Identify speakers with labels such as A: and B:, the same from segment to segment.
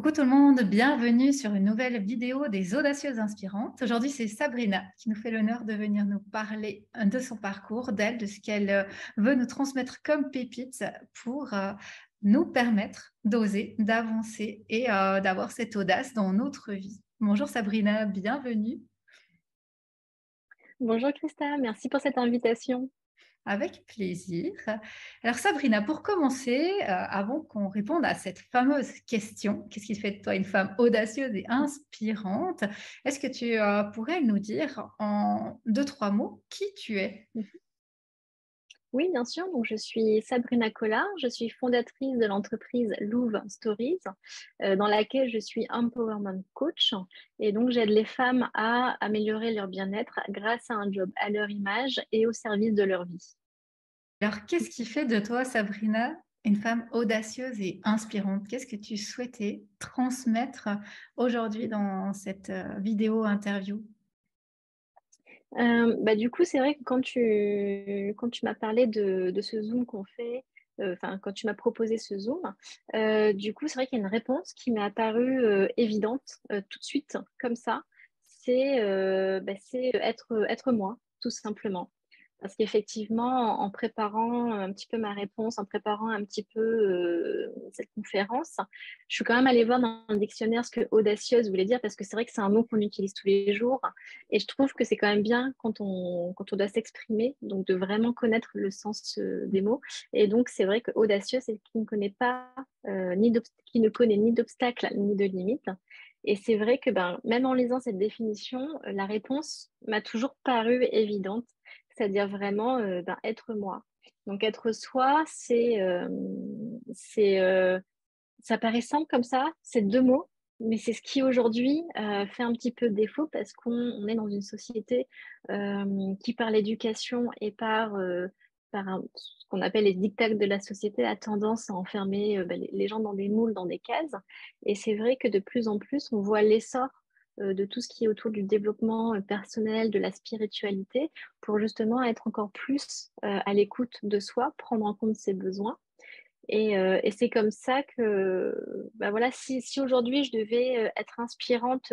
A: Coucou tout le monde, bienvenue sur une nouvelle vidéo des Audacieuses Inspirantes. Aujourd'hui, c'est Sabrina qui nous fait l'honneur de venir nous parler de son parcours, d'elle, de ce qu'elle veut nous transmettre comme pépites pour nous permettre d'oser, d'avancer et d'avoir cette audace dans notre vie. Bonjour Sabrina, bienvenue.
B: Bonjour Christa, merci pour cette invitation.
A: Avec plaisir. Alors Sabrina, pour commencer, avant qu'on réponde à cette fameuse question, qu'est-ce qui fait de toi une femme audacieuse et inspirante? Est-ce que tu pourrais nous dire en deux, trois mots qui tu es?
B: Oui, bien sûr. Donc, je suis Sabrina Collard. Je suis fondatrice de l'entreprise Louvre Stories, dans laquelle je suis empowerment coach. Et donc, j'aide les femmes à améliorer leur bien-être grâce à un job à leur image et au service de leur vie.
A: Alors, qu'est-ce qui fait de toi, Sabrina, une femme audacieuse et inspirante? Qu'est-ce que tu souhaitais transmettre aujourd'hui dans cette vidéo interview?
B: Du coup, c'est vrai que quand tu m'as parlé de ce Zoom qu'on fait, enfin, quand tu m'as proposé ce Zoom, du coup, c'est vrai qu'il y a une réponse qui m'est apparue évidente tout de suite, comme ça. C'est être moi, tout simplement. Parce qu'effectivement, en préparant un petit peu ma réponse, en préparant un petit peu cette conférence, je suis quand même allée voir dans le dictionnaire ce que audacieuse voulait dire, parce que c'est vrai que c'est un mot qu'on utilise tous les jours. Et je trouve que c'est quand même bien quand on doit s'exprimer, donc de vraiment connaître le sens des mots. Et donc, c'est vrai que audacieux, c'est qui ne connaît pas, qui ne connaît ni d'obstacles ni de limites. Et c'est vrai que même en lisant cette définition, la réponse m'a toujours paru évidente, c'est-à-dire vraiment être moi. Donc être soi, c'est ça paraît simple comme ça, c'est deux mots, mais c'est ce qui aujourd'hui fait un petit peu défaut parce qu'on est dans une société qui, par l'éducation et par ce qu'on appelle les dictats de la société, a tendance à enfermer les gens dans des moules, dans des cases. Et c'est vrai que de plus en plus, on voit l'essor de tout ce qui est autour du développement personnel, de la spiritualité, pour justement être encore plus à l'écoute de soi, prendre en compte ses besoins. Et c'est comme ça que, voilà, si aujourd'hui je devais être inspirante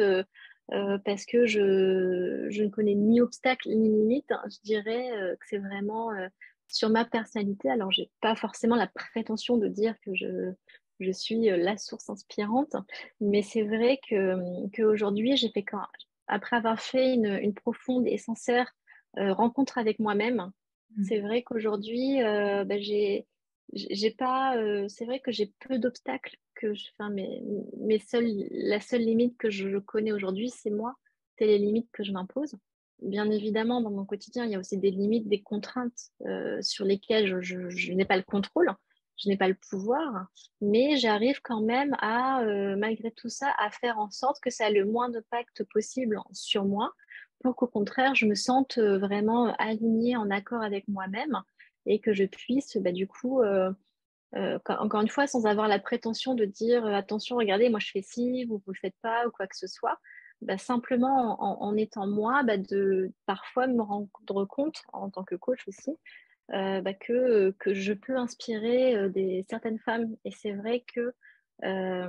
B: parce que je ne connais ni obstacle ni limite, hein, je dirais que c'est vraiment sur ma personnalité. Alors, j'ai pas forcément la prétention de dire que je suis la source inspirante, mais c'est vrai qu'aujourd'hui, après avoir fait une profonde et sincère rencontre avec moi-même, c'est vrai qu'aujourd'hui, j'ai pas, c'est vrai que j'ai peu d'obstacles enfin, la seule limite que je connais aujourd'hui, c'est moi. C'est les limites que je m'impose. Bien évidemment, dans mon quotidien, il y a aussi des limites, des contraintes sur lesquelles je n'ai pas le contrôle, je n'ai pas le pouvoir, mais j'arrive quand même malgré tout ça, à faire en sorte que ça ait le moins d'impact possible sur moi, pour qu'au contraire, je me sente vraiment alignée, en accord avec moi-même et que je puisse, du coup, encore une fois, sans avoir la prétention de dire attention, regardez, moi je fais ci, vous ne le faites pas ou quoi que ce soit, simplement en étant moi, de parfois me rendre compte, en tant que coach aussi, que je peux inspirer certaines femmes. Et c'est vrai que euh,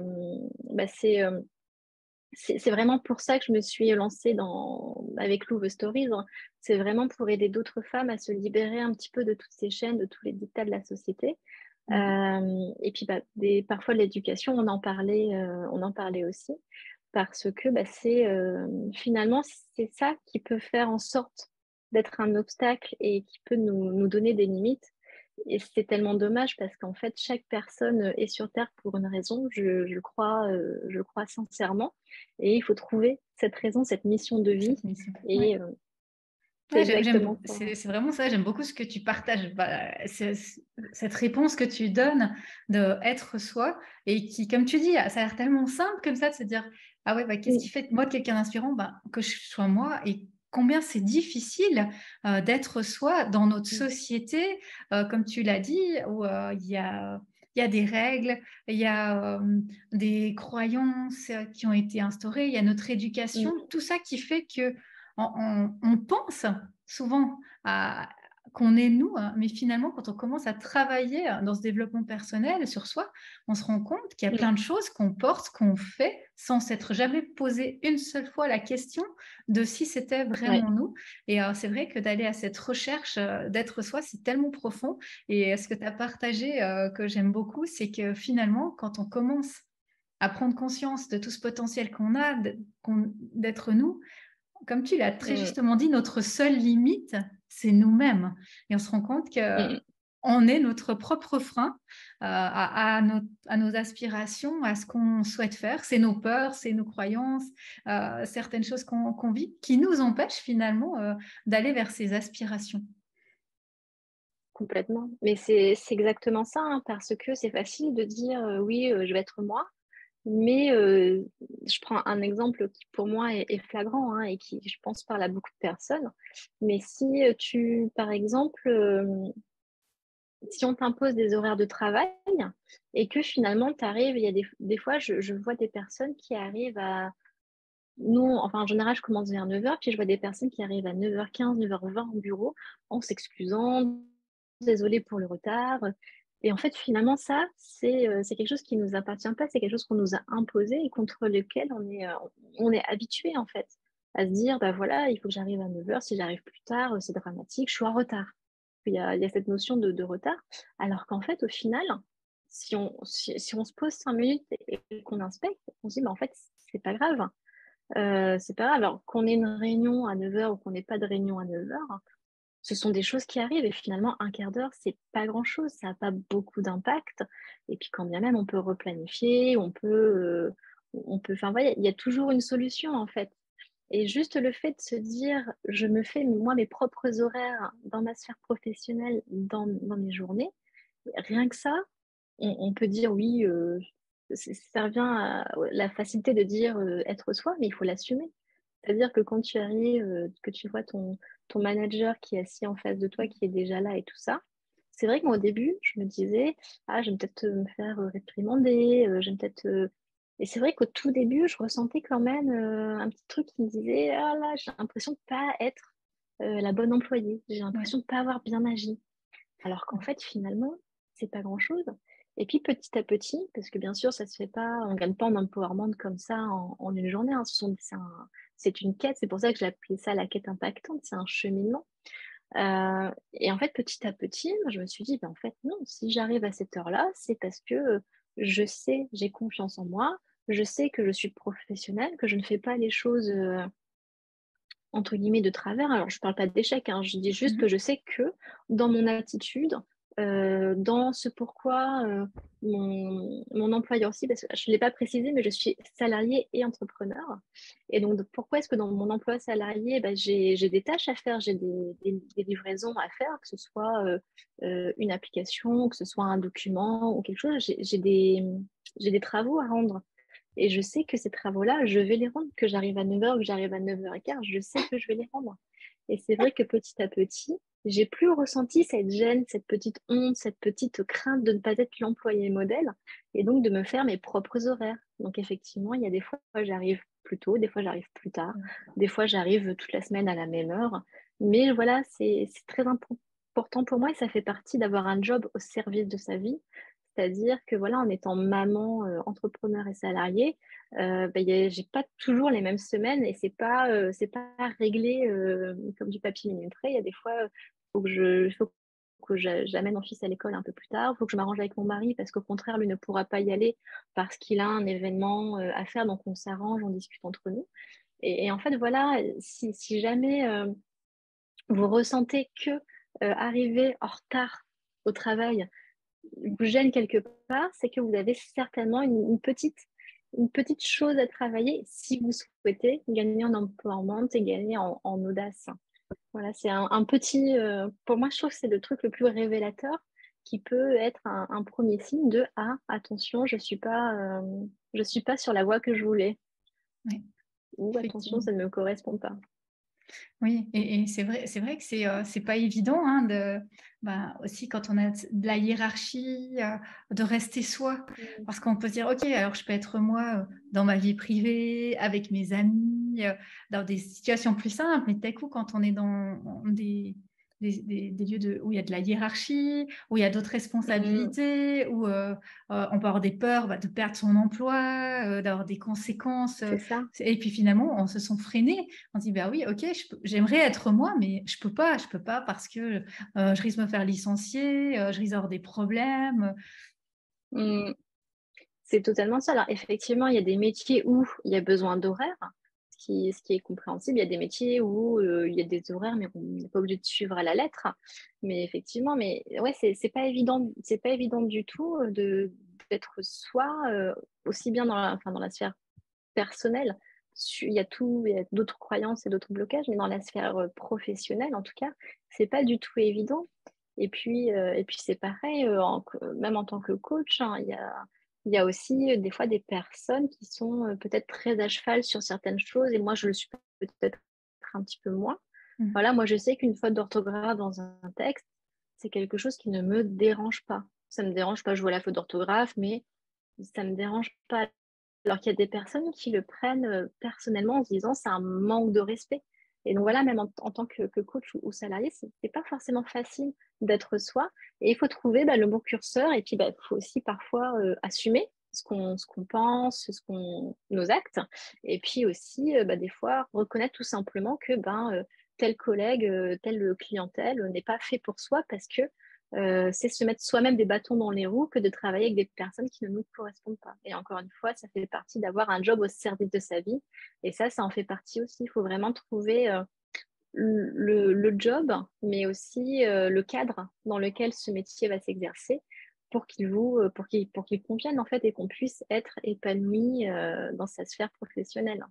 B: bah, c'est vraiment pour ça que je me suis lancée avec Lou The Stories, hein. C'est vraiment pour aider d'autres femmes à se libérer un petit peu de toutes ces chaînes, de tous les dictats de la société. Et puis parfois de l'éducation, on en parlait aussi, parce que finalement c'est ça qui peut faire en sorte d'être un obstacle et qui peut nous donner des limites. Et c'est tellement dommage parce qu'en fait, chaque personne est sur Terre pour une raison, je crois sincèrement. Et il faut trouver cette raison, cette mission de vie.
A: Cette mission. Ouais.
B: Et c'est
A: Ouais,
B: exactement ça.
A: c'est vraiment ça, j'aime beaucoup ce que tu partages. Cette réponse que tu donnes de être soi et qui, comme tu dis, ça a l'air tellement simple comme ça de se dire, ah ouais, qu'est-ce qui
B: Mm,
A: fait de moi quelqu'un d'inspirant? Que je sois moi et combien c'est difficile d'être soi dans notre
B: mm,
A: société, comme tu l'as dit, où il y a des règles, il y a des croyances qui ont été instaurées, il y a notre éducation,
B: mm,
A: tout ça qui fait que on pense souvent qu'on est nous, hein, mais finalement, quand on commence à travailler dans ce développement personnel sur soi, on se rend compte qu'il y a
B: Mm.
A: plein de choses qu'on porte, qu'on fait, sans s'être jamais posé une seule fois la question de si c'était
B: Ouais.
A: vraiment nous. Et c'est vrai que d'aller à cette recherche d'être soi, c'est tellement profond. Et ce que tu as partagé, que j'aime beaucoup, c'est que finalement, quand on commence à prendre conscience de tout ce potentiel qu'on a, d'être nous, comme tu l'as très
B: Mm.
A: justement dit, notre seule limite, c'est nous-mêmes. Et on se rend compte
B: Mm.
A: qu'on est notre propre frein à nos aspirations, à ce qu'on souhaite faire. C'est nos peurs, c'est nos croyances, certaines choses qu'on vit qui nous empêchent finalement d'aller vers ces aspirations.
B: Complètement. Mais c'est exactement ça, hein, parce que c'est facile de dire oui, je vais être moi. Mais je prends un exemple qui pour moi est flagrant, hein, et qui, je pense, parle à beaucoup de personnes. Mais si par exemple, si on t'impose des horaires de travail et que finalement tu arrives, il y a des fois, je vois des personnes qui arrivent à... Nous, enfin, en général, je commence vers 9h, puis je vois des personnes qui arrivent à 9h15, 9h20 au bureau en s'excusant, désolé pour le retard. Et en fait, finalement, ça, c'est quelque chose qui ne nous appartient pas, c'est quelque chose qu'on nous a imposé et contre lequel on est habitué, en fait, à se dire, bah voilà, il faut que j'arrive à 9h, si j'arrive plus tard, c'est dramatique, je suis en retard. Il y a cette notion de retard, alors qu'en fait, au final, si on se pose 5 minutes et qu'on inspecte, on se dit, bah en fait, c'est pas grave. C'est pas grave. Alors qu'on ait une réunion à 9h ou qu'on n'ait pas de réunion à 9h, ce sont des choses qui arrivent et finalement, un quart d'heure, c'est pas grand-chose, ça n'a pas beaucoup d'impact. Et puis quand bien même, on peut replanifier, enfin voilà, il y a toujours une solution en fait. Et juste le fait de se dire, je me fais moi mes propres horaires dans ma sphère professionnelle, dans mes journées, rien que ça, on peut dire oui, ça revient à la facilité de dire être soi, mais il faut l'assumer. C'est-à-dire que quand tu arrives, que tu vois ton manager qui est assis en face de toi, qui est déjà là et tout ça, c'est vrai que moi au début, je me disais, ah, je vais peut-être me faire réprimander, je vais peut-être. Et c'est vrai qu'au tout début, je ressentais quand même un petit truc qui me disait, ah là, j'ai l'impression de pas être la bonne employée, j'ai
A: Ouais.
B: l'impression de pas avoir bien agi. Alors qu'en fait, finalement, c'est pas grand-chose. Et puis petit à petit, parce que bien sûr, ça se fait pas, on gagne pas en empowerment comme ça en une journée, hein. C'est une quête, c'est pour ça que j'ai appelé ça la quête impactante, c'est un cheminement. Et en fait, petit à petit, moi, je me suis dit, ben, en fait, non, si j'arrive à cette heure-là, c'est parce que je sais, j'ai confiance en moi, je sais que je suis professionnelle, que je ne fais pas les choses entre guillemets de travers. Alors, je ne parle pas d'échec, hein, je dis juste que
A: Mhm.
B: je sais que dans mon attitude, dans ce pourquoi mon employeur aussi, parce que je ne l'ai pas précisé, mais je suis salariée et entrepreneur. Et donc, pourquoi est-ce que dans mon emploi salarié, ben, j'ai des tâches à faire, j'ai des livraisons à faire, que ce soit une application, que ce soit un document ou quelque chose, j'ai des travaux à rendre. Et je sais que ces travaux-là, je vais les rendre, que j'arrive à 9h ou que j'arrive à 9h15, je sais que je vais les rendre. Et c'est vrai que petit à petit, j'ai plus ressenti cette gêne, cette petite honte, cette petite crainte de ne pas être l'employé modèle et donc de me faire mes propres horaires. Donc effectivement, il y a des fois, j'arrive plus tôt, des fois, j'arrive plus tard, des fois, j'arrive toute la semaine à la même heure. Mais voilà, c'est très important pour moi et ça fait partie d'avoir un job au service de sa vie. C'est-à-dire que voilà, en étant maman, entrepreneur et salariée, j'ai pas toujours les mêmes semaines et c'est pas réglé comme du papier minuterie. Il y a des fois, faut que j'amène mon fils à l'école un peu plus tard, il faut que je m'arrange avec mon mari parce qu'au contraire, lui ne pourra pas y aller parce qu'il a un événement à faire, donc on s'arrange, on discute entre nous. Et en fait, voilà, si jamais vous ressentez que arriver en retard au travail vous gêne quelque part, c'est que vous avez certainement une petite chose à travailler si vous souhaitez gagner en empowerment et gagner en audace. Voilà, c'est un petit. Pour moi, je trouve que c'est le truc le plus révélateur qui peut être un premier signe de ah, attention, je suis pas sur la voie que je voulais.
A: Oui,
B: Ou attention,
A: effectivement.
B: ça ne me correspond pas.
A: Oui, et c'est vrai que c'est pas évident hein, ben, aussi quand on a de la hiérarchie, de rester soi.
B: Mm.
A: Parce qu'on peut se dire, OK, alors je peux être moi dans ma vie privée, avec mes amis, dans des situations plus simples, mais tout à coup, quand on est dans des lieux où il y a de la hiérarchie, où il y a d'autres
B: Mmh,
A: responsabilités, où, on peut avoir des peurs, bah, de perdre son emploi, d'avoir des conséquences,
B: c'est ça.
A: et puis finalement, on se sent freiné. On dit: «Bah oui, OK, j'aimerais être moi, mais je peux pas parce que, je risque de me faire licencier, je risque d'avoir des problèmes».
B: Mmh. C'est totalement ça. Alors effectivement, il y a des métiers où il y a besoin d'horaires, ce qui est compréhensible. Il y a des métiers où, il y a des horaires, mais on n'est pas obligé de suivre à la lettre. Mais effectivement, mais ouais, c'est pas évident du tout, d'être soi, aussi bien dans la sphère personnelle. Il y a d'autres croyances et d'autres blocages, mais dans la sphère, professionnelle, en tout cas, c'est pas du tout évident. Et puis c'est pareil, même en tant que coach, hein, il y a aussi, des fois des personnes qui sont, peut-être très à cheval sur certaines choses et moi je le suis peut-être un petit peu moins.
A: Mmh.
B: Voilà, moi je sais qu'une faute d'orthographe dans un texte, c'est quelque chose qui ne me dérange pas. Ça me dérange pas, je vois la faute d'orthographe, mais ça me dérange pas. Alors qu'il y a des personnes qui le prennent, personnellement en se disant: «C'est un manque de respect» et donc voilà, même en tant que coach ou salarié, c'est pas forcément facile d'être soi et il faut trouver, bah, le bon curseur et puis, bah, il faut aussi parfois, assumer ce qu'on pense, nos actes et puis aussi, bah, des fois reconnaître tout simplement que, ben, tel collègue, telle clientèle, n'est pas fait pour soi parce que, c'est se mettre soi-même des bâtons dans les roues que de travailler avec des personnes qui ne nous correspondent pas. Et encore une fois, ça fait partie d'avoir un job au service de sa vie. Et ça en fait partie aussi. Il faut vraiment trouver le job, mais aussi le cadre dans lequel ce métier va s'exercer pour qu'il convienne en fait et qu'on puisse être épanoui dans sa sphère professionnelle.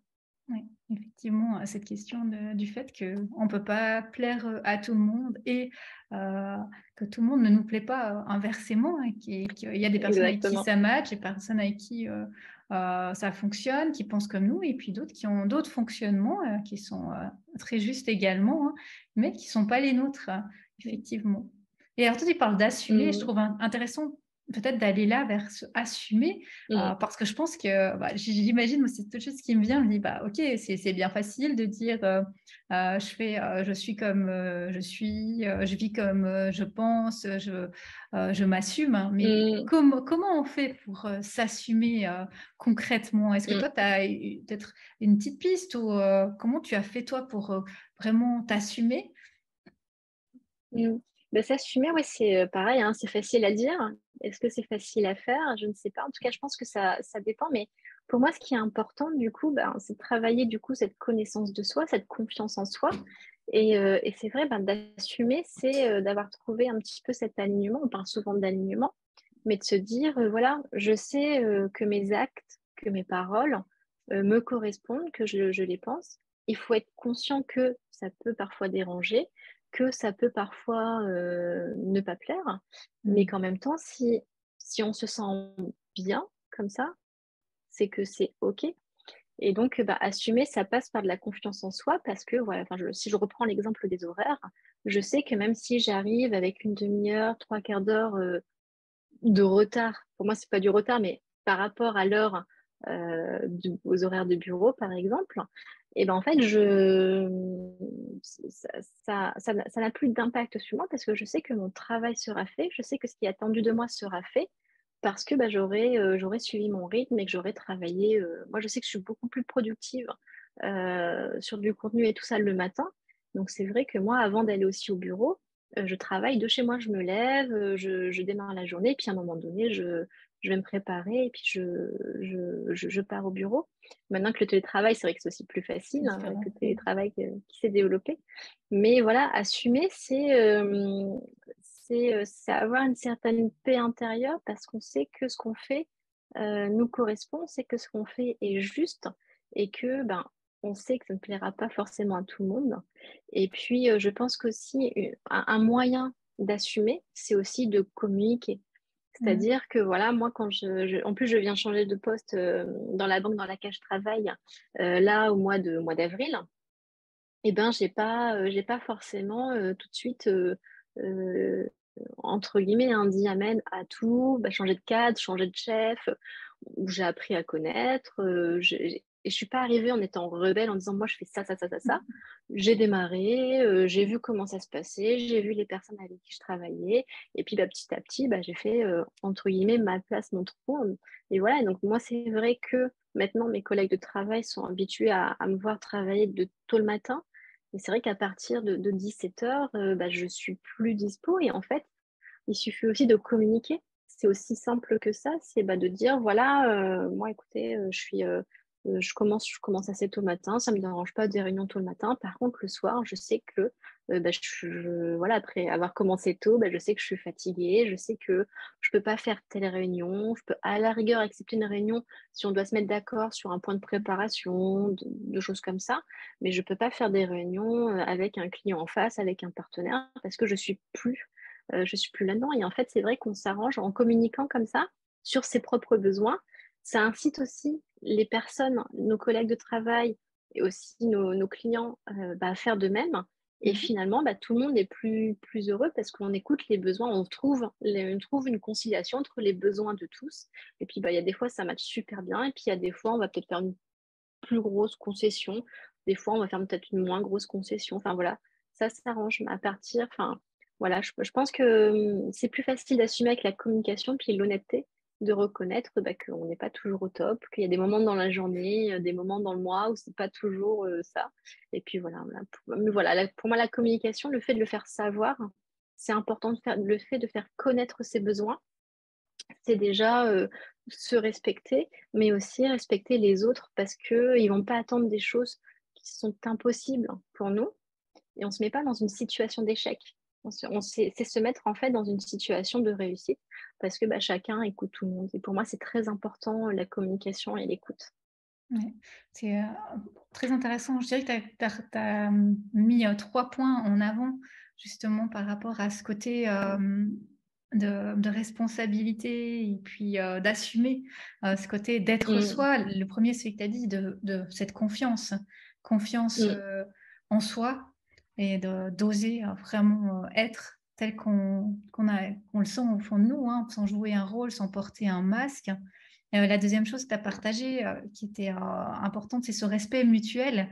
A: Oui, effectivement, cette question du fait qu'on ne peut pas plaire, à tout le monde et heu, que tout le monde ne nous plaît pas, inversement, et qu'il y a des personnes avec qui
B: Exactement.
A: ça match, des personnes avec qui, ça fonctionne, qui pensent comme nous et puis d'autres qui ont d'autres fonctionnements, qui sont, très justes également, hein, mais qui ne sont pas les nôtres, effectivement. Et alors toi, tu parles d'assumer, je
B: Mm.
A: trouve intéressant peut-être d'aller là vers ce assumer.
B: Mm.
A: Parce que je pense que, bah, j'imagine, moi, c'est toute chose qui me vient, je me dis: «Bah, OK, c'est bien facile de dire, je suis comme, je suis, je vis comme, je pense, je m'assume», hein. Mais
B: Mm.
A: comment on fait pour, s'assumer, concrètement? Est-ce que
B: Mm.
A: toi, tu as eu peut-être une petite piste ou, comment tu as fait toi pour, vraiment t'assumer?
B: Mmh. Bah, s'assumer, ouais, c'est, pareil, hein, c'est facile à dire. Est-ce que c'est facile à faire? Je ne sais pas. En tout cas, je pense que ça dépend, mais pour moi, ce qui est important, du coup, ben, c'est de travailler, du coup, cette connaissance de soi, cette confiance en soi et c'est vrai, ben, d'assumer, c'est, d'avoir trouvé un petit peu cet alignement. On parle souvent d'alignement, mais de se dire, voilà, je sais, que mes actes, que mes paroles, me correspondent, que je les pense. Il faut être conscient que ça peut parfois déranger, que ça peut parfois, ne pas plaire, mais
A: Mmh.
B: qu'en même temps, si on se sent bien comme ça, c'est que c'est OK et donc, bah, assumer, ça passe par de la confiance en soi parce que voilà, enfin, si je reprends l'exemple des horaires, je sais que même si j'arrive avec une demi heure, trois quarts d'heure, de retard, pour moi, c'est pas du retard, mais par rapport à l'heure, aux horaires de bureau, par exemple, et ben, en fait, ça ça n'a plus d'impact sur moi parce que je sais que mon travail sera fait, je sais que ce qui est attendu de moi sera fait parce que, bah, j'aurais suivi mon rythme et que j'aurais travaillé, moi, je sais que je suis beaucoup plus productive, sur du contenu et tout ça le matin. Donc c'est vrai que moi, avant d'aller aussi au bureau, je travaille de chez moi. Je me lève, je démarre la journée, puis à un moment donné, je vais me préparer et puis je pars au bureau. Maintenant que le télétravail, c'est vrai que c'est aussi plus facile, hein, avec le
A: Différent. Mmh.
B: télétravail qui s'est développé. Mais voilà, assumer, c'est avoir une certaine paix intérieure parce qu'on sait que ce qu'on fait, nous correspond, on sait que ce qu'on fait est juste et que, ben, on sait que ça ne plaira pas forcément à tout le monde. Et puis, je pense qu'aussi, un moyen d'assumer, c'est aussi de communiquer.
A: Mmh.
B: C'est-à-dire que voilà, moi quand en plus je viens changer de poste, dans la banque dans laquelle je travaille, là au mois d'avril et ben j'ai pas forcément, tout de suite, heu, entre guillemets, hein, dit «amen» à tout, bah, changer de cadre, changer de chef, où j'ai appris à connaître, Et je suis pas arrivée en étant rebelle, en disant moi je fais ça, ça, ça, ça, ça. J'ai démarré, j'ai vu comment ça se passait, j'ai vu les personnes avec qui je travaillais, et puis bah, petit à petit, bah, j'ai fait entre guillemets ma place, mon trou. Et voilà, donc moi c'est vrai que maintenant mes collègues de travail sont habitués à me voir travailler de tôt le matin. Et c'est vrai qu'à partir de 17h, bah, je suis plus dispo. Et en fait, il suffit aussi de communiquer. C'est aussi simple que ça, c'est bah, de dire voilà, moi écoutez, je commence assez tôt le matin, ça ne me dérange pas des réunions tôt le matin. Par contre, le soir, je sais que bah, voilà, après avoir commencé tôt, bah, je sais que je suis fatiguée, je sais que je ne peux pas faire telle réunion, je peux à la rigueur accepter une réunion si on doit se mettre d'accord sur un point de préparation, de choses comme ça, mais je ne peux pas faire des réunions avec un client en face, avec un partenaire, parce que je suis plus là-dedans. Et en fait, c'est vrai qu'on s'arrange en communiquant comme ça sur ses propres besoins. Ça incite aussi les personnes, nos collègues de travail et aussi nos clients bah, à faire de même. Et
A: Mhm.
B: finalement, bah, tout le monde est plus heureux parce qu'on écoute les besoins, on trouve une conciliation entre les besoins de tous. Et puis, bah, il y a des fois, ça matche super bien. Et puis, il y a des fois, on va peut-être faire une plus grosse concession. Des fois, on va faire peut-être une moins grosse concession. Enfin, voilà, ça s'arrange à partir. Enfin, voilà, je pense que c'est plus facile d'assumer avec la communication puis l'honnêteté de reconnaître bah, qu'on n'est pas toujours au top, qu'il y a des moments dans la journée, des moments dans le mois où c'est pas toujours ça. Et puis voilà, mais voilà pour moi, la communication, le fait de le faire savoir, c'est important le fait de faire connaître ses besoins, c'est déjà se respecter, mais aussi respecter les autres parce qu'ils ne vont pas attendre des choses qui sont impossibles pour nous et on ne se met pas dans une situation d'échec. C'est se mettre en fait dans une situation de réussite parce que bah, chacun écoute tout le monde. Et pour moi, c'est très important la communication et l'écoute.
A: Ouais, c'est, très intéressant. Je dirais que tu as mis, 3 points en avant, justement, par rapport à ce côté, de responsabilité et puis, d'assumer, ce côté d'être
B: Mm,
A: soi. Le premier c'est celui que tu as dit de cette confiance. Confiance,
B: mm,
A: en soi et de d'oser, vraiment, être tel qu'on le sent au fond de nous, hein, sans jouer un rôle, sans porter un masque. La deuxième chose que tu as partagée, qui était, importante, c'est ce respect mutuel,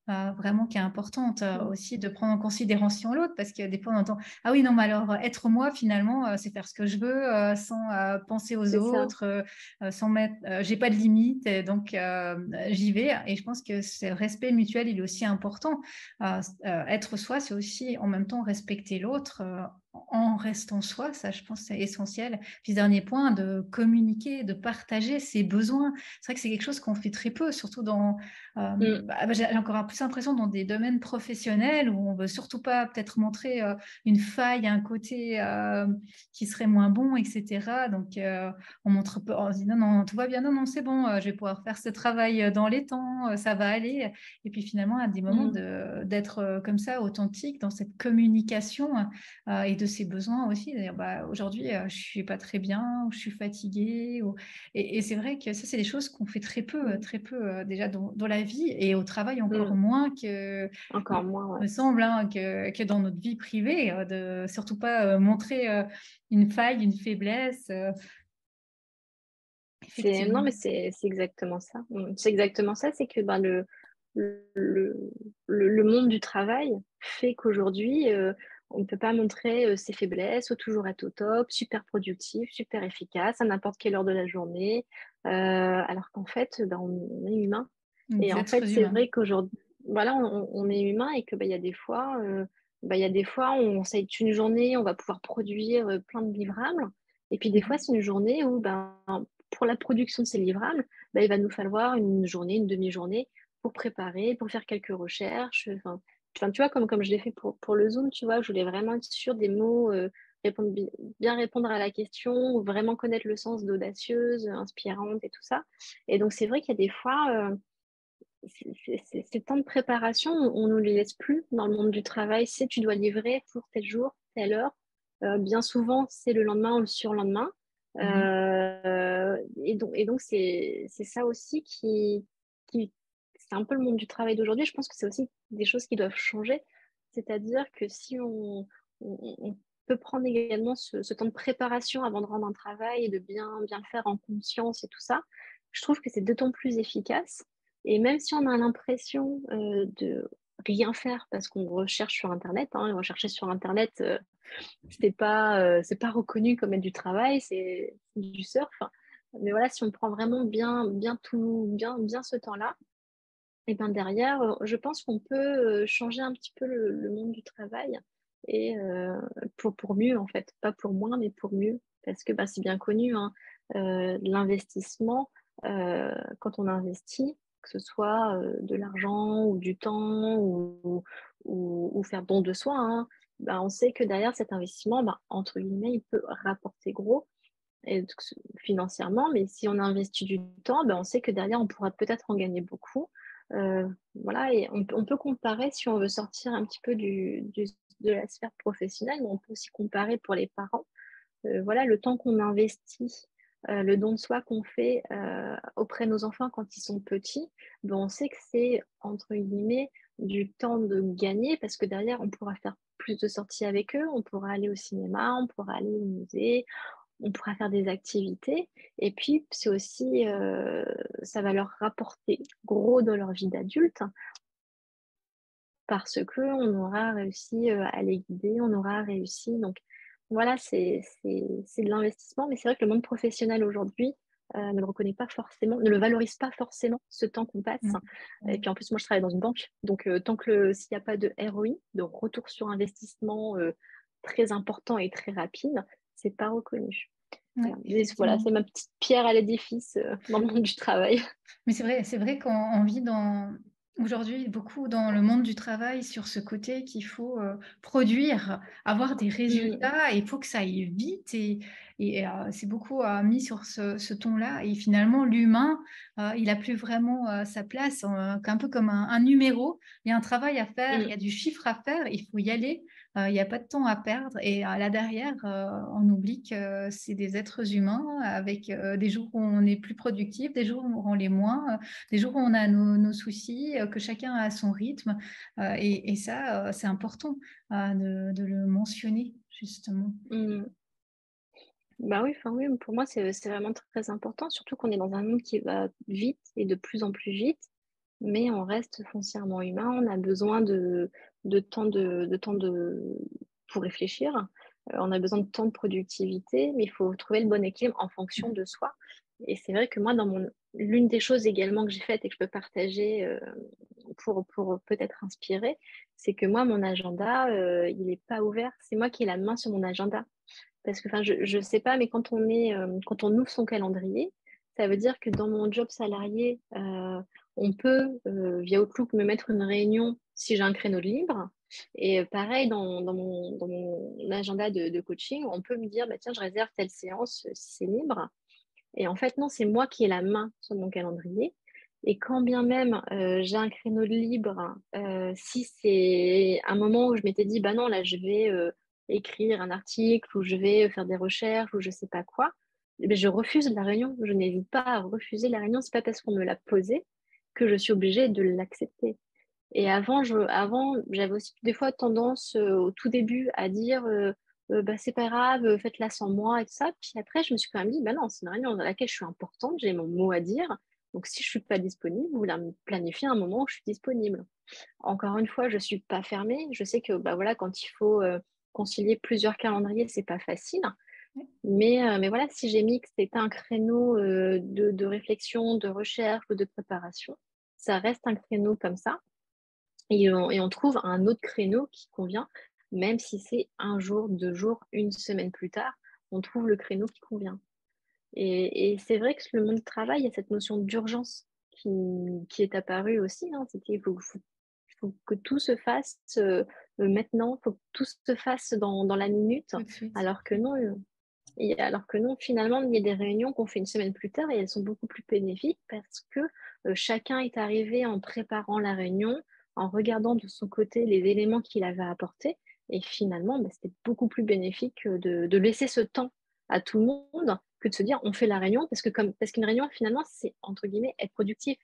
A: vraiment qui est importante,
B: mm.
A: aussi de prendre en considération l'autre parce que des fois on entend: «Ah oui, non, mais alors, être moi finalement, c'est faire ce que je veux, sans, penser aux
B: C'est ça.
A: autres, sans mettre j'ai pas de limite et donc j'y vais» et je pense que ce respect mutuel, il est aussi important. Être soi, c'est aussi en même temps respecter l'autre, en restant soi, ça je pense c'est essentiel. Puis dernier point, de communiquer, de partager ses besoins. C'est vrai que c'est quelque chose qu'on fait très peu, surtout dans,
B: Mm,
A: j'ai encore plus l'impression dans des domaines professionnels où on veut surtout pas peut-être montrer une faille, un côté qui serait moins bon, etc. Donc on montre pas, on se dit non, non, tout va bien, non, non, c'est bon, je vais pouvoir faire ce travail dans les temps, ça va aller. Et puis finalement, à des moments
B: mm,
A: d'être comme ça authentique dans cette communication et de ses besoins aussi. D'ailleurs, bah, aujourd'hui, je suis pas très bien ou je suis fatiguée. Et c'est vrai que ça, c'est des choses qu'on fait
B: mm,
A: très peu déjà dans la vie et au travail encore
B: mm.
A: moins que,
B: Encore
A: il
B: moins, ouais.
A: me semble, hein, que dans notre vie privée, de surtout pas montrer une faille, une faiblesse.
B: Non,
A: Effectivement.
B: mais c'est exactement ça. C'est exactement ça, c'est que ben, le, le, le monde du travail fait qu'aujourd'hui, on ne peut pas montrer ses faiblesses ou toujours être au top, super productif, super efficace à n'importe quelle heure de la journée, alors qu'en fait, ben, on est humain. Et
A: Des
B: en fait,
A: êtres
B: c'est
A: humains.
B: vrai qu'aujourd'hui, voilà, on est humain et que ben, il y a des fois, ça va être une journée, on va pouvoir produire plein de livrables. Et puis des fois,
A: Mhm.
B: c'est une journée où ben, pour la production de ces livrables, bah, il va nous falloir une journée, une demi-journée pour préparer, pour faire quelques recherches. Tu vois, comme je l'ai fait pour le Zoom, tu vois, je voulais vraiment être sûre des mots, bien répondre à la question, vraiment connaître le sens d'audacieuse, inspirante et tout ça. Et donc, c'est vrai qu'il y a des fois, ces temps de préparation, on ne nous les laisse plus dans le monde du travail. C'est tu dois livrer pour tel jour, telle heure. Bien souvent, c'est le lendemain ou le surlendemain.
A: Mhm.
B: Et donc c'est ça aussi qui, c'est un peu le monde du travail d'aujourd'hui. Je pense que c'est aussi des choses qui doivent changer. C'est-à-dire que si on peut prendre également ce temps de préparation avant de rendre un travail et de bien le faire en conscience et tout ça, je trouve que c'est d'autant plus efficace Et même si on a l'impression de rien faire parce qu'on recherche sur Internet, hein, rechercher sur Internet, c'est pas reconnu comme être du travail, c'est du surf. Mais voilà, si on prend vraiment bien ce temps-là, et bien derrière, je pense qu'on peut changer un petit peu le monde du travail et pour mieux en fait, pas pour moins, mais pour mieux. Parce que bah, c'est bien connu, hein, l'investissement, quand on investit, que ce soit de l'argent ou du temps ou faire don de soi, hein, bah, on sait que derrière cet investissement, bah, entre guillemets, il peut rapporter gros et donc, financièrement, mais si on investit du temps, ben, on sait que derrière, on pourra peut-être en gagner beaucoup. Voilà, et on peut comparer si on veut sortir un petit peu de la sphère professionnelle, mais on peut aussi comparer pour les parents. Voilà, le temps qu'on investit, le don de soi qu'on fait auprès de nos enfants quand ils sont petits, ben, on sait que c'est, entre guillemets, du temps de gagner parce que derrière, on pourra faire plus de sorties avec eux, on pourra aller au cinéma, on pourra aller au musée, on pourra faire des activités. Et puis, c'est aussi, ça va leur rapporter gros dans leur vie d'adulte parce qu'on aura réussi à les guider, on aura réussi. Donc, voilà, c'est de l'investissement. Mais c'est vrai que le monde professionnel aujourd'hui ne le reconnaît pas forcément, ne le valorise pas forcément, ce temps qu'on passe.
A: Mm.
B: Et puis, en plus, moi, je travaille dans une banque. Donc, tant que s'il n'y a pas de ROI, de retour sur investissement très important et très rapide, c'est pas reconnu.
A: Ouais,
B: Voilà,
A: effectivement.
B: c'est ma petite pierre à l'édifice dans le monde du travail.
A: Mais c'est vrai qu'on vit aujourd'hui beaucoup dans le monde du travail sur ce côté qu'il faut produire, avoir des
B: Mm,
A: résultats, et il faut que ça aille vite. C'est beaucoup mis sur ce ton-là. Et finalement, l'humain, il n'a plus vraiment sa place, un peu comme un numéro. Il y a un travail à faire, il y
B: mm,
A: a du chiffre à faire, il faut y aller. Il n'y a pas de temps à perdre. Et là derrière, on oublie que c'est des êtres humains avec des jours où on est plus productif, des jours où on l'est moins, des jours où on a nos soucis, que chacun a son rythme. Et ça, c'est important de le mentionner, justement.
B: mm. Bah oui, enfin oui, pour moi, c'est vraiment très important, surtout qu'on est dans un monde qui va vite et de plus en plus vite, mais on reste foncièrement humain, on a besoin pour réfléchir, on a besoin de temps de productivité, mais il faut trouver le bon équilibre en fonction de soi. Et c'est vrai que moi, l'une des choses également que j'ai faites et que je peux partager pour peut-être inspirer, c'est que moi, mon agenda, il n'est pas ouvert. C'est moi qui ai la main sur mon agenda. Parce que, enfin, je sais pas, mais quand on ouvre son calendrier, ça veut dire que dans mon job salarié, on peut, via Outlook, me mettre une réunion si j'ai un créneau de libre. Et pareil, dans mon agenda de coaching, on peut me dire, bah, tiens, je réserve telle séance si c'est libre. Et en fait, non, c'est moi qui ai la main sur mon calendrier. Et quand bien même j'ai un créneau de libre, si c'est un moment où je m'étais dit, bah non, là, je vais écrire un article ou je vais faire des recherches ou je sais pas quoi, eh bien, je refuse la réunion. Je n'hésite pas à refuser la réunion. C'est pas parce qu'on me l'a posée que je suis obligée de l'accepter. Et avant, j'avais aussi des fois tendance au tout début à dire bah, c'est pas grave, faites-la sans moi et tout ça. Puis après, je me suis quand même dit, bah non, c'est une réunion dans laquelle je suis importante, j'ai mon mot à dire. Donc si je suis pas disponible, vous la planifiez un moment où je suis disponible. Encore une fois, je suis pas fermée. Je sais que bah voilà, quand il faut concilier plusieurs calendriers, c'est pas facile. Mais voilà, si j'ai mis que c'était un créneau de réflexion, de recherche ou de préparation, ça reste un créneau comme ça. Et on trouve un autre créneau qui convient, même si c'est un jour, 2 jours, une semaine plus tard, on trouve le créneau qui convient. Et c'est vrai que le monde du travail, il y a cette notion d'urgence qui est apparue aussi, hein. C'était, il faut que tout se fasse maintenant, il faut que tout se fasse dans la minute,
A: Tout de suite.
B: alors que non, finalement, il y a des réunions qu'on fait une semaine plus tard et elles sont beaucoup plus bénéfiques parce que chacun est arrivé en préparant la réunion, en regardant de son côté les éléments qu'il avait apportés. Et finalement, bah, c'était beaucoup plus bénéfique de laisser ce temps à tout le monde que de se dire on fait la réunion parce qu'une réunion, finalement, c'est entre guillemets être productif.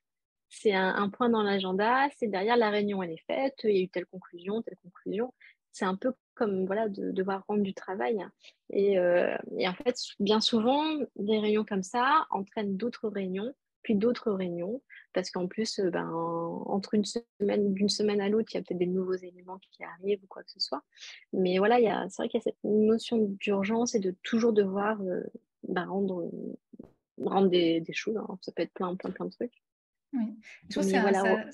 B: C'est un point dans l'agenda, c'est derrière la réunion, elle est faite, il y a eu telle conclusion, telle conclusion. C'est un peu comme voilà, de devoir rendre du travail. Et en fait, bien souvent, des réunions comme ça entraînent d'autres réunions, puis d'autres réunions. parce qu'en plus, ben, entre d'une semaine à l'autre, il y a peut-être des nouveaux éléments qui arrivent ou quoi que ce soit. Mais voilà, c'est vrai qu'il y a cette notion d'urgence et de toujours devoir ben, rendre des choses, hein. Ça peut être plein de trucs.
A: Oui. Je trouve que
B: Mais voilà,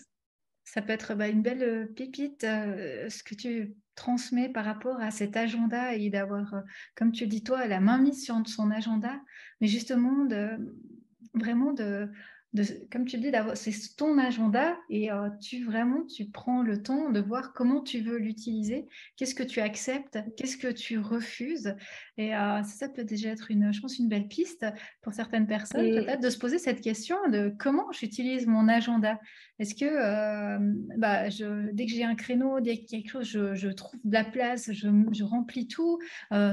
A: ça peut être, une belle, pépite, ce que tu transmets par rapport à cet agenda et d'avoir, comme tu dis toi, la main mise sur son agenda, mais justement vraiment de comme tu le dis, c'est ton agenda et tu prends le temps de voir comment tu veux l'utiliser. Qu'est-ce que tu acceptes? Qu'est-ce que tu refuses? Et ça peut déjà être je pense une belle piste pour certaines personnes
B: mmh,
A: peut-être de se poser cette question de: «Comment j'utilise mon agenda?» Est-ce que, dès que j'ai un créneau, dès qu'il y a quelque chose, je trouve de la place, je remplis tout,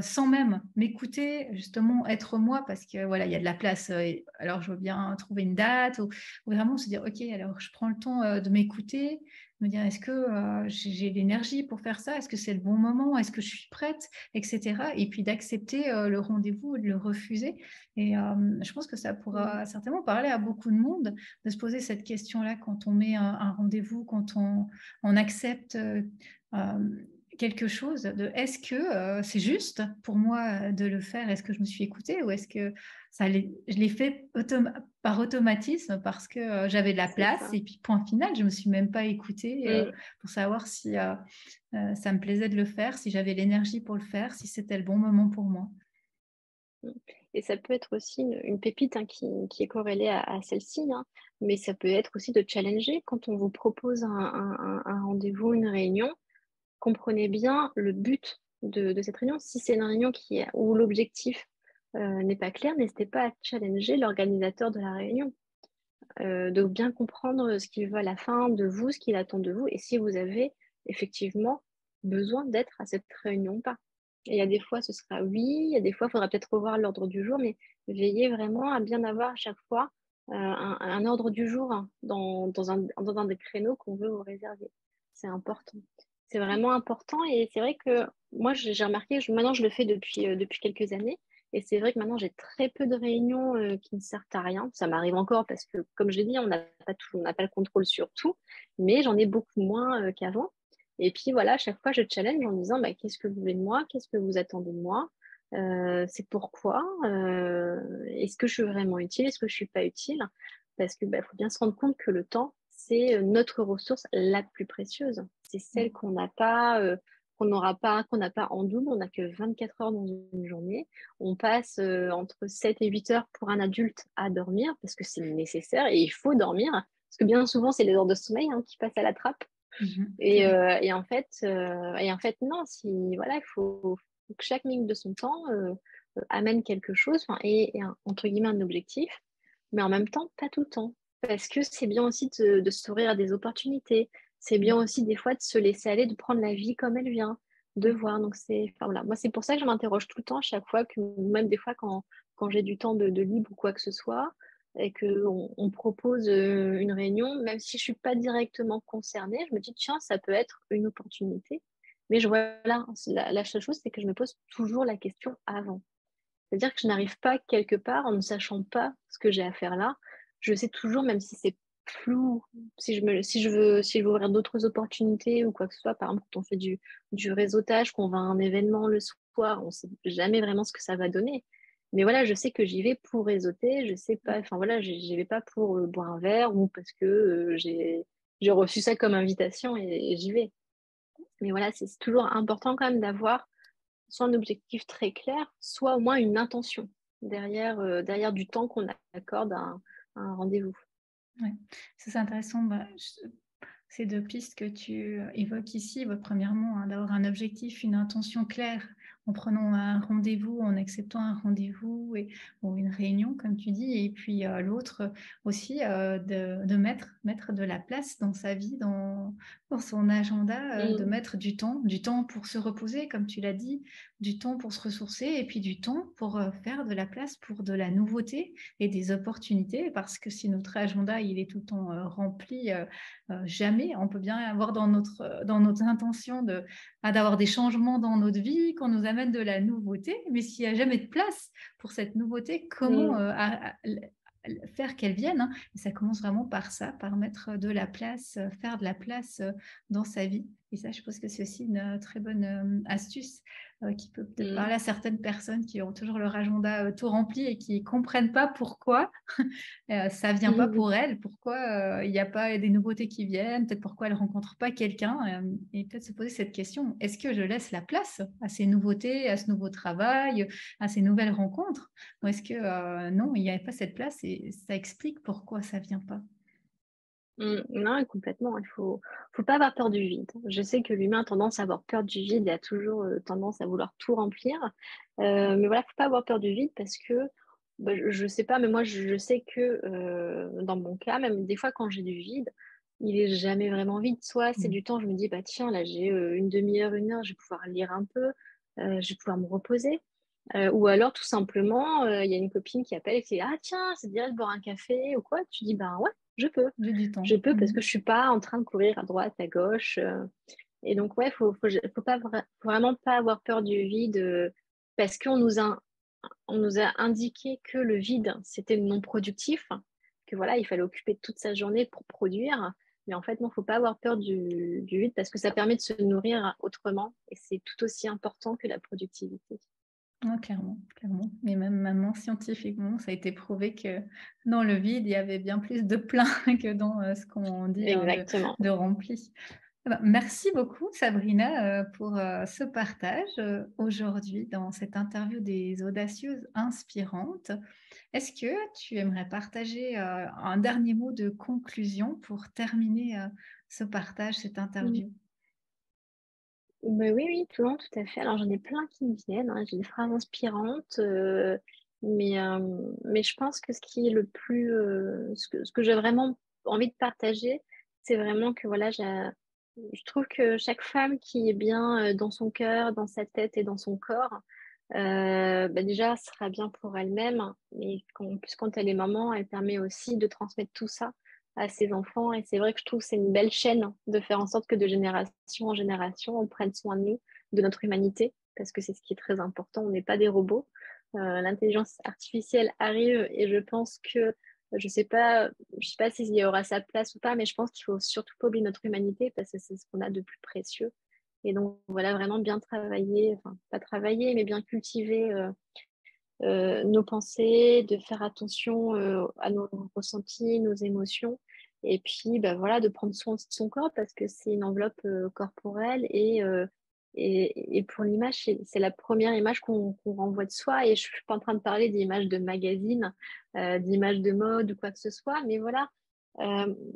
A: sans même m'écouter, justement être moi parce que voilà, il y a de la place, et alors je veux bien trouver une date ou vraiment se dire: «OK, alors je prends le temps, de m'écouter, me dire: «Est-ce que, j'ai l'énergie pour faire ça? Est-ce que c'est le bon moment? Est-ce que je suis prête?» et cetera et puis d'accepter, le rendez-vous ou de le refuser et je pense que ça
B: mmh.
A: pourra certainement parler à beaucoup de monde de se poser cette question-là quand on met un rendez-vous, quand on accepte, quelque chose de: «Est-ce que, c'est juste pour moi, de le faire? Est-ce que je me suis écoutée ou est-ce que je l'ai fait par automatisme parce que, j'avais de la
B: C'est
A: place
B: ça.
A: et puis point final, je me suis même pas écoutée,
B: Mmh.
A: pour savoir si, ça me plaisait de le faire, si j'avais l'énergie pour le faire, si c'était le bon moment pour moi».
B: Mmh, et ça peut être aussi une pépite, hein, qui est corrélée à celle-ci, hein, mais ça peut être aussi de challenger quand on vous propose un rendez-vous, une réunion, comprenez bien le but de cette réunion. Si c'est une réunion où l'objectif, n'est pas clair, n'hésitez pas à challenger l'organisateur de la réunion, de bien comprendre ce qu'il veut à la fin de vous, ce qu'il attend de vous et si vous avez effectivement besoin d'être à cette réunion ou pas. Et il y a des fois, ce sera oui, il y a des fois, il faudra peut-être revoir l'ordre du jour, mais veillez vraiment à bien avoir à chaque fois, un ordre du jour, hein, dans un des créneaux qu'on veut vous réserver. C'est important. C'est vraiment important et c'est vrai que moi, j'ai remarqué, maintenant je le fais depuis quelques années et c'est vrai que maintenant j'ai très peu de réunions, qui ne servent à rien. Ça m'arrive encore parce que, comme je l'ai dit, on n'a pas le contrôle sur tout, mais j'en ai beaucoup moins, qu'avant et puis voilà, à chaque fois je challenge en disant: «Bah, qu'est-ce que vous voulez de moi? Qu'est-ce que vous attendez de moi? C'est pourquoi? Est-ce que je suis vraiment utile? Est-ce que je suis pas utile?» parce que, bah, faut bien se rendre compte que le temps, c'est, notre ressource la plus précieuse. C'est celle qu'on n'a pas en double. On n'a que 24 heures dans une journée. On passe, entre 7 et 8 heures pour un adulte à dormir parce que c'est nécessaire et il faut dormir. Parce que bien souvent, c'est les heures de sommeil, hein, qui passent à la trappe.
A: Mmh. C'est vrai.
B: Et en fait, non, voilà, faut que chaque minute de son temps amène quelque chose, enfin, et entre guillemets un objectif, mais en même temps, pas tout le temps. Parce que c'est bien aussi de s'ouvrir à des opportunités. C'est bien
A: Mmh.
B: aussi des fois de se laisser aller, de prendre la vie comme elle vient, de voir. Donc enfin, voilà, moi c'est pour ça que je m'interroge tout le temps, à chaque fois que, même des fois quand j'ai du temps de libre ou quoi que ce soit, et qu'on propose une réunion, même si je suis pas directement concernée, je me dis, tiens, ça peut être une opportunité. Mais voilà, la seule chose, c'est que je me pose toujours la question avant. C'est-à-dire que je n'arrive pas quelque part en ne sachant pas ce que j'ai à faire là. Je sais toujours, même si c'est flou, si je veux ouvrir d'autres opportunités ou quoi que ce soit. Par exemple, quand on fait du réseautage, qu'on va à un événement le soir, on ne sait jamais vraiment ce que ça va donner. Mais voilà, je sais que j'y vais pour réseauter. Je sais pas, enfin voilà, j'y vais pas pour boire un verre ou parce que j'ai reçu ça comme invitation et j'y vais. Mais voilà, c'est toujours important quand même d'avoir soit un objectif très clair, soit au moins une intention derrière du temps qu'on accorde à un rendez-vous.
A: Ouais, ça c'est intéressant. Ces 2 pistes que tu, évoques ici, bah, premièrement, hein, d'avoir un objectif, une intention claire en prenant un rendez-vous, en acceptant un rendez-vous et ou une réunion comme tu dis et puis, l'autre, aussi, de mettre de la place dans sa vie, dans son agenda, de
B: Mmh.
A: mettre du temps pour se reposer comme tu l'as dit, du temps pour se ressourcer et puis du temps pour, faire de la place pour de la nouveauté et des opportunités. Parce que si notre agenda, il est tout le temps, rempli, jamais. On peut bien avoir dans notre intention d'avoir des changements dans notre vie, qu'on nous amène de la nouveauté, mais s'il y a jamais de place pour cette nouveauté, comment,
B: Mmh.
A: faire qu'elles viennent, hein. Et ça commence vraiment par ça, par mettre de la place, faire de la place, dans sa vie. Et ça, je pense que c'est aussi une, très bonne, astuce, qui peut peut-être
B: Mmh.
A: parler à certaines personnes qui ont toujours leur agenda, tout rempli et qui comprennent pas pourquoi, ça vient pas pour elles, pourquoi, il y a pas des nouveautés qui viennent, peut-être pourquoi elles rencontrent pas quelqu'un, et peut-être se poser cette question: «Est-ce que je laisse la place à ces nouveautés, à ce nouveau travail, à ces nouvelles rencontres? Ou est-ce que, non, il y avait pas cette place et ça explique pourquoi ça vient pas?»
B: Non, et complètement, il faut pas avoir peur du vide. Je sais que l'humain a tendance à avoir peur du vide et a toujours, tendance à vouloir tout remplir, mais voilà, faut pas avoir peur du vide parce que, bah, je sais pas, mais moi je sais que, dans mon cas, même des fois quand j'ai du vide, il est jamais vraiment vide. Soit c'est
A: Mmh.
B: du temps, je me dis: «Bah tiens, là j'ai, 1/2 heure, 1 heure, je vais pouvoir lire un peu, je vais pouvoir me reposer». Ou alors tout simplement, il y a une copine qui appelle et qui dit: «Ah tiens, ça te dirait de boire un café ou quoi?» Tu dis: «Ben ouais, je peux».
A: J'ai du temps.
B: Je peux parce
A: Mmh.
B: que je suis pas en train de courir à droite, à gauche, et donc ouais, faut pas faut vraiment pas avoir peur du vide, parce qu'on nous a indiqué que le vide, c'était non productif, que voilà, il fallait occuper toute sa journée pour produire. Mais en fait, non, faut pas avoir peur du vide parce que ça permet de se nourrir autrement et c'est tout aussi important que la productivité.
A: Ouais, clairement, clairement. Mais même maintenant, scientifiquement, ça a été prouvé que dans le vide, il y avait bien plus de plein que dans, ce qu'on dit, hein,
B: Exactement.
A: de rempli. Eh ben, merci beaucoup Sabrina, pour, ce partage, aujourd'hui dans cette interview des audacieuses inspirantes. Est-ce que tu aimerais partager, un dernier mot de conclusion pour terminer, ce partage, cette
B: Mmh.
A: interview?
B: Oui, oui, tout à fait. Alors j'en ai plein qui me viennent, hein. J'ai des phrases inspirantes, mais je pense que ce qui est le plus, ce que j'ai vraiment envie de partager, c'est vraiment que voilà, je trouve que chaque femme qui est bien, dans son cœur, dans sa tête et dans son corps, bah, déjà sera bien pour elle-même, mais en plus quand elle est maman, elle permet aussi de transmettre tout ça à ses enfants et c'est vrai que je trouve que c'est une belle chaîne de faire en sorte que de génération en génération, on prenne soin de nous, de notre humanité, parce que c'est ce qui est très important, on n'est pas des robots. L'intelligence artificielle arrive et je pense que je sais pas s'il y aura sa place ou pas, mais je pense qu'il faut surtout pas oublier notre humanité parce que c'est ce qu'on a de plus précieux. Et donc voilà, vraiment bien travailler, enfin pas travailler, mais bien cultiver nos pensées, de faire attention à nos ressentis, nos émotions. Et puis, bah, voilà, de prendre soin de son corps parce que c'est une enveloppe corporelle et pour l'image, c'est la première image qu'on renvoie de soi. Et je suis pas en train de parler d'images de magazines, d'images de mode ou quoi que ce soit, mais voilà.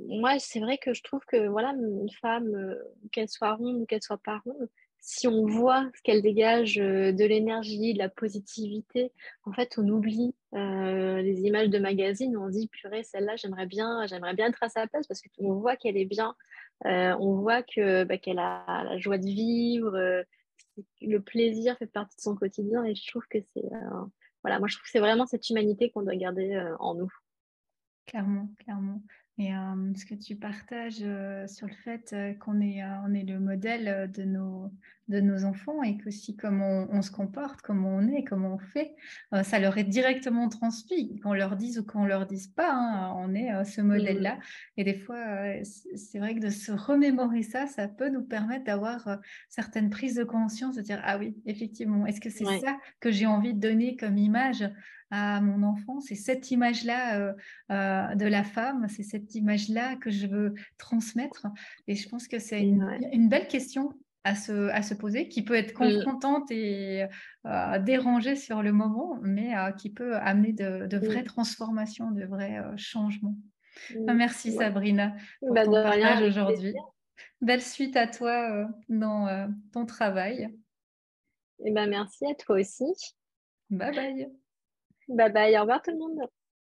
B: Moi, c'est vrai que je trouve que voilà, une femme, qu'elle soit ronde ou qu'elle soit pas ronde, si on voit ce qu'elle dégage de l'énergie, de la positivité, en fait, on oublie les images de magazines, on se dit: «Purée, celle-là, j'aimerais bien être à sa place» parce qu'on voit qu'elle est bien, on voit que, bah, qu'elle a la joie de vivre, le plaisir fait partie de son quotidien et je trouve que voilà, moi, je trouve que c'est vraiment cette humanité qu'on doit garder, en nous.
A: Clairement, clairement. Et ce que tu partages, sur le fait, on est le modèle, de nos enfants et qu'aussi comment on se comporte, comment on est, comment on fait, ça leur est directement transmis, qu'on leur dise ou qu'on leur dise pas, hein, on est, ce modèle-là.
B: Mmh.
A: Et des fois, c'est vrai que de se remémorer ça, ça peut nous permettre d'avoir, certaines prises de conscience, de dire: «Ah oui, effectivement, est-ce que c'est
B: Ouais.
A: ça que j'ai envie de donner comme image à mon enfant? C'est cette image-là, de la femme. C'est cette image-là que je veux transmettre et je pense que c'est
B: Ouais.
A: une belle question à se poser, qui peut être
B: Mmh.
A: confrontante et déranger sur le moment, mais qui peut amener de vraies
B: Mmh.
A: transformations, de vrais, changements.
B: Mmh.
A: Merci
B: Ouais.
A: Sabrina pour
B: Bah, de
A: ton
B: rien,
A: partage
B: avec plaisir.
A: aujourd'hui. Belle suite à toi, dans, ton travail.
B: Et ben merci à toi aussi.
A: Bye bye.
B: Bye bye, au revoir tout le monde.